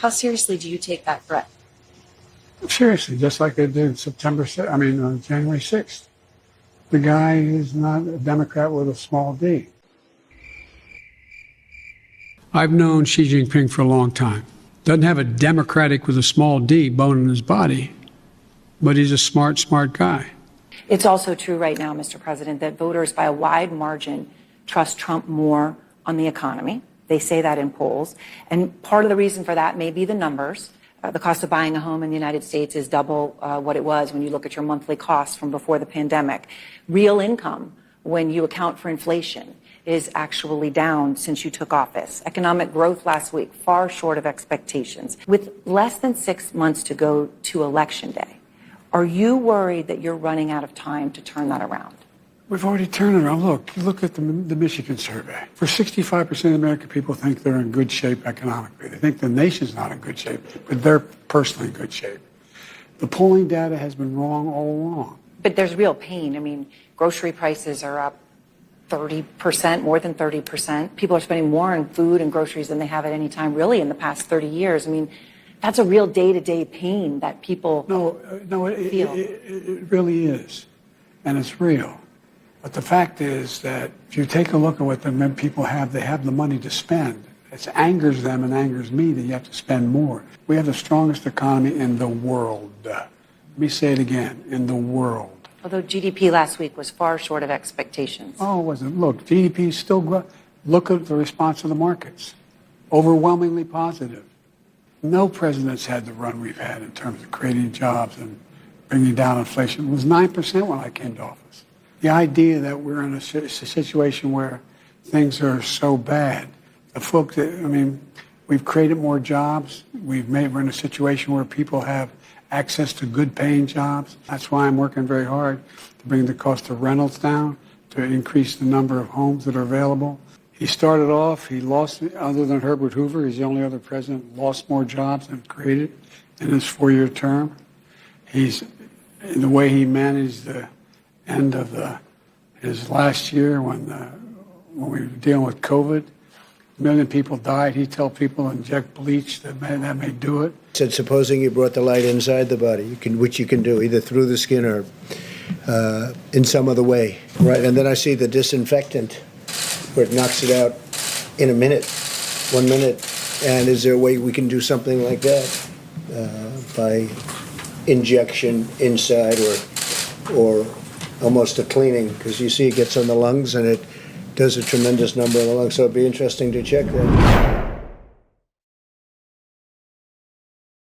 How seriously do you take that threat? Seriously, just like I did January 6th. The guy is not a Democrat with a small d. I've known Xi Jinping for a long time. Doesn't have a Democratic with a small d bone in his body, but he's a smart guy. It's also true right now, Mr. President, that voters by a wide margin trust Trump more on the economy. They say that in polls. And part of the reason for that may be the numbers. The cost of buying a home in the United States is double what it was when you look at your monthly costs from before the pandemic. Real income, when you account for inflation, is actually down since you took office. Economic growth last week, far short of expectations. With less than 6 months to go to Election Day, are you worried that you're running out of time to turn that around? We've already turned it around. Look at the Michigan survey. For 65% of American people think they're in good shape economically. They think the nation's not in good shape, but they're personally in good shape. The polling data has been wrong all along. But there's real pain. I mean, grocery prices are up 30%, more than 30%. People are spending more on food and groceries than they have at any time really in the past 30 years. I mean, that's a real day-to-day pain that people feel. It really is, and it's real. But the fact is that if you take a look at what the people have, they have the money to spend. It angers them and angers me that you have to spend more. We have the strongest economy in the world. Let me say it again, in the world. Although GDP last week was far short of expectations. Oh, it wasn't. Look, GDP is still growing. Look at the response of the markets. Overwhelmingly positive. No president's had the run we've had in terms of creating jobs and bringing down inflation. It was 9% when I came to office. The idea that we're in a situation where things are so bad, we've created more jobs. We're in a situation where people have access to good paying jobs. That's why I'm working very hard to bring the cost of rentals down, to increase the number of homes that are available. He started off, he lost, other than Herbert Hoover, he's the only other president lost more jobs than created in his 4-year term. He's, in the way he managed the end of his last year when we were dealing with COVID, 1 million people died. He told people to inject bleach that may do it. Said, supposing you brought the light inside the body, which you can do either through the skin or in some other way, right? And then I see the disinfectant, where it knocks it out in a minute, 1 minute. And is there a way we can do something like that by injection inside or almost a cleaning? Because you see it gets on the lungs and it does a tremendous number on the lungs. So it'd be interesting to check that.